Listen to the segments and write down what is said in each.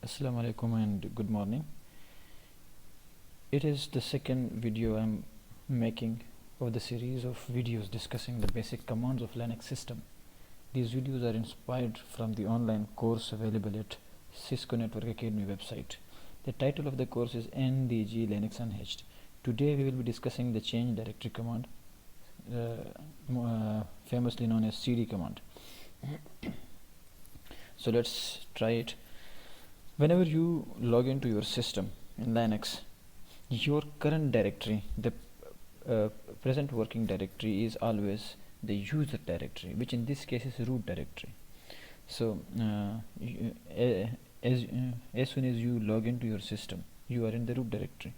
Assalamu alaikum and good morning. It is the second video I'm making of the series of videos discussing the basic commands of Linux system. These videos are inspired from the online course available at Cisco Network Academy website. The title of the course is NDG Linux Unhitched. Today we will be discussing the change directory command, famously known as cd command. So let's try it. Whenever you log into your system in Linux, your current directory, the present working directory, is always the user directory, which in this case is root directory. So as soon as you log into your system, you are in the root directory,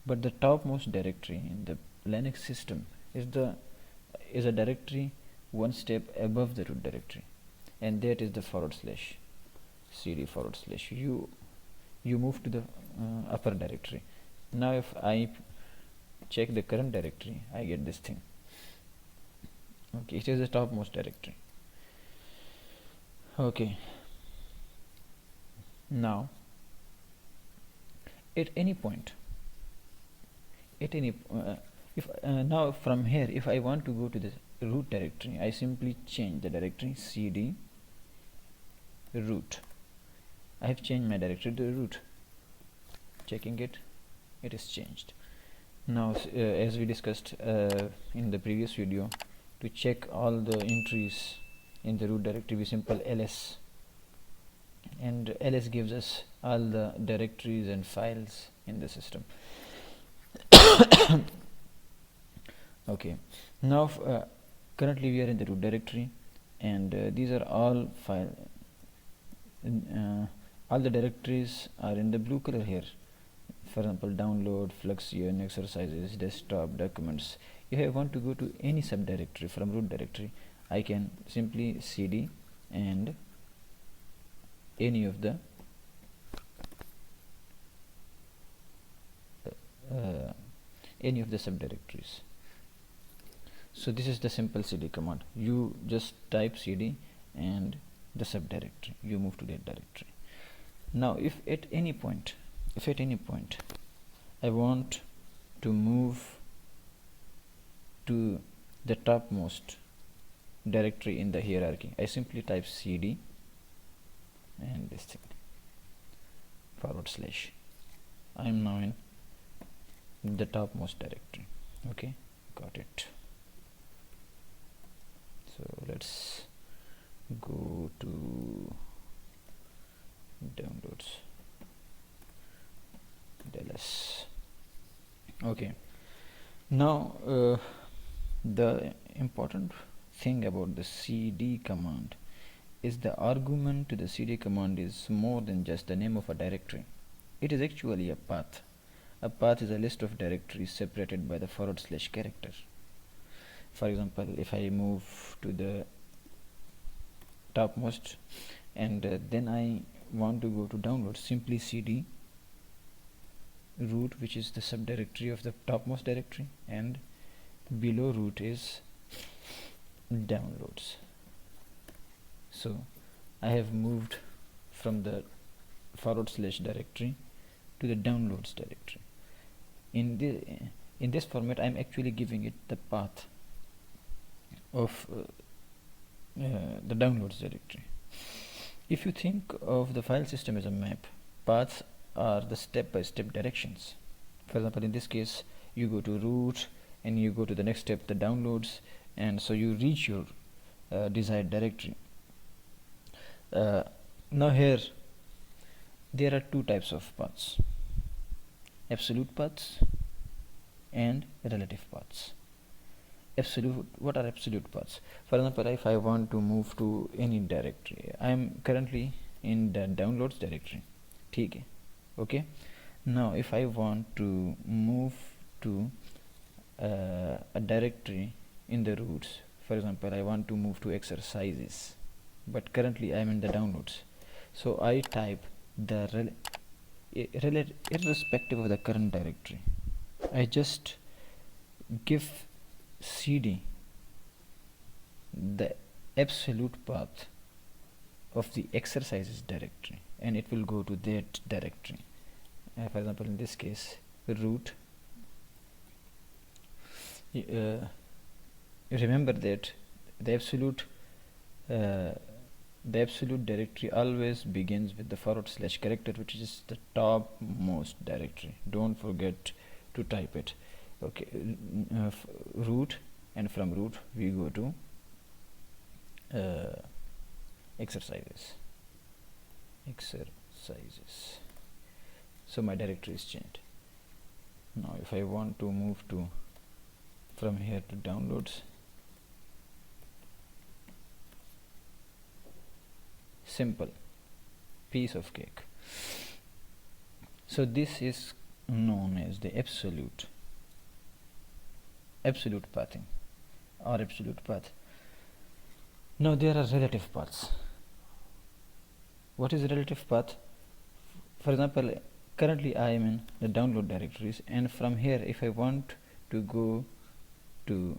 but the topmost directory in the Linux system is a directory one step above the root directory, and that is the /cd/. You move to the upper directory. Now if I check the current directory, I get this thing. Okay, it is the topmost directory. Okay, now at any point, now from here, if I want to go to the root directory, I simply change the directory cd root. I have changed my directory to root. Checking it, it is changed. Now as we discussed in the previous video, to check all the entries in the root directory, we simple ls, and ls gives us all the directories and files in the system. Okay, now currently we are in the root directory, and these are all all the directories are in the blue color here. For example, download, fluxion, exercises, desktop, documents. If I want to go to any subdirectory from root directory, I can simply cd and any of the subdirectories. So this is the simple cd command. You just type cd and the subdirectory, you move to that directory. Now if at any point I want to move to the topmost directory in the hierarchy, I simply type cd and this thing /. I am now in the topmost directory. Okay, got it. So let's go to downloads, ls. Okay, now the important thing about the cd command is the argument to the cd command is more than just the name of a directory. It is actually a path. A path is a list of directories separated by the / character. For example, if I move to the topmost and then I want to go to download, simply cd root, which is the subdirectory of the topmost directory, and below root is downloads. So I have moved from the / directory to the downloads directory. In this format, I am actually giving it the path of the downloads directory. If you think of the file system as a map, paths are the step-by-step directions. For example, in this case, you go to root and you go to the next step, the downloads, and so you reach your desired directory. Now here there are two types of paths: absolute paths and relative paths. What are absolute paths? For example, if I want to move to any directory, I am currently in the downloads directory. Okay, now if I want to move to a directory in the roots, for example, I want to move to exercises, but currently I am in the downloads, so I type the irrespective of the current directory, I just give cd the absolute path of the exercises directory, and it will go to that directory. For example, in this case, root. Remember that the absolute directory always begins with the / character, which is the topmost directory. Don't forget to type it. Okay, root, and from root we go to exercises. So my directory is changed. Now if I want to move to from here to downloads, simple, piece of cake. So this is known as the absolute pathing or absolute path. Now there are relative paths. What is relative path? For example, currently I am in the download directories, and from here if I want to go to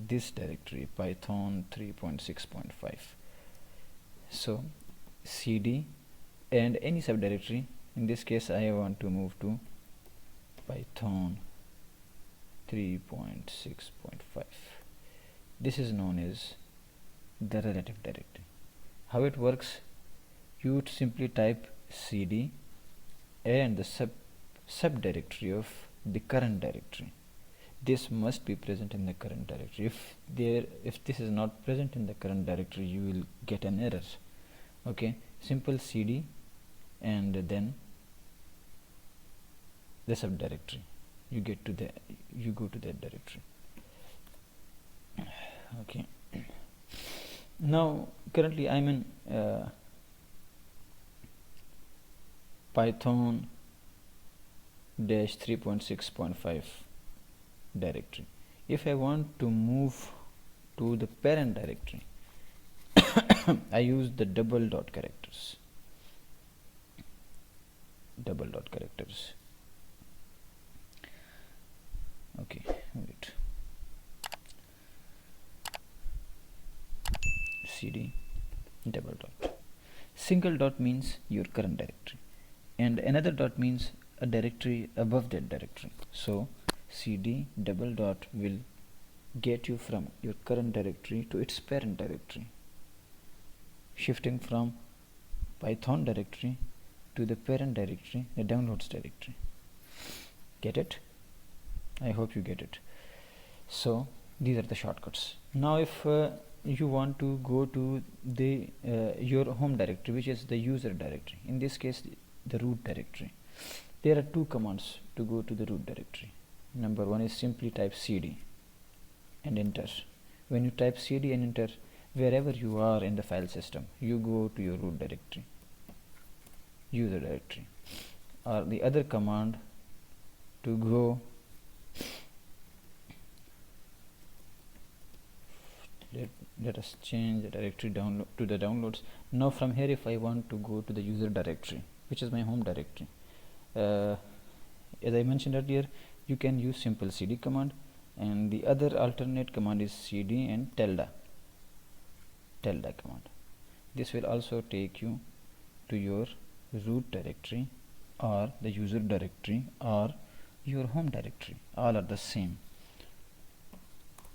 this directory, Python 3.6.5, so cd and any subdirectory. In this case I want to move to Python 3.6.5. this is known as the relative directory. How it works? You would simply type cd and the subdirectory of the current directory. This must be present in the current directory. If this is not present in the current directory, you will get an error. Okay, simple cd and then the subdirectory. You go to that directory. Okay. Now currently I'm in Python 3.6.5 directory. If I want to move to the parent directory, I use the double dot characters. Okay, wait. cd double dot. Single dot means your current directory, and another dot means a directory above that directory. So cd double dot will get you from your current directory to its parent directory, shifting from Python directory to the parent directory, the downloads directory. Get it? I hope you get it. So these are the shortcuts. Now if you want to go to the your home directory, which is the user directory, in this case the root directory, there are two commands to go to the root directory. Number one is simply type cd and enter. When you type cd and enter, wherever you are in the file system, you go to your root directory, user directory. Or the other command to go, let us change the directory download to the downloads. Now from here, if I want to go to the user directory, which is my home directory, as I mentioned earlier, you can use simple cd command, and the other alternate command is cd and tilde command. This will also take you to your root directory or the user directory or your home directory. All are the same.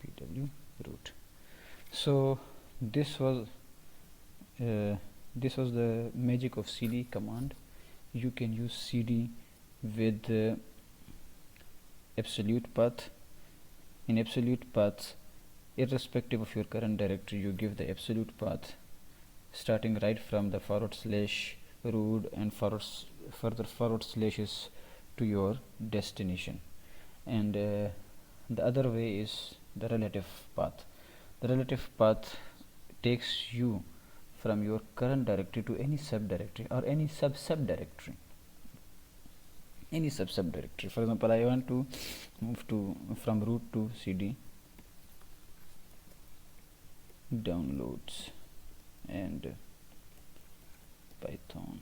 pw root. So this was the magic of cd command. You can use cd with absolute path. In absolute path, irrespective of your current directory, you give the absolute path starting right from the / root and further forward slashes to your destination. And the other way is the relative path. The relative path takes you from your current directory to any subdirectory or any subdirectory. Any subdirectory. For example, I want to move from root to cd downloads and Python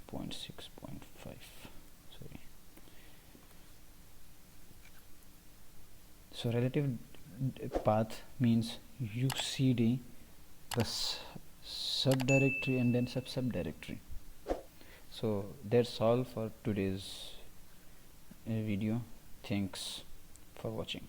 3.6.5. sorry. So relative path means ucd, the subdirectory and then subdirectory. So that's all for today's video. Thanks for watching.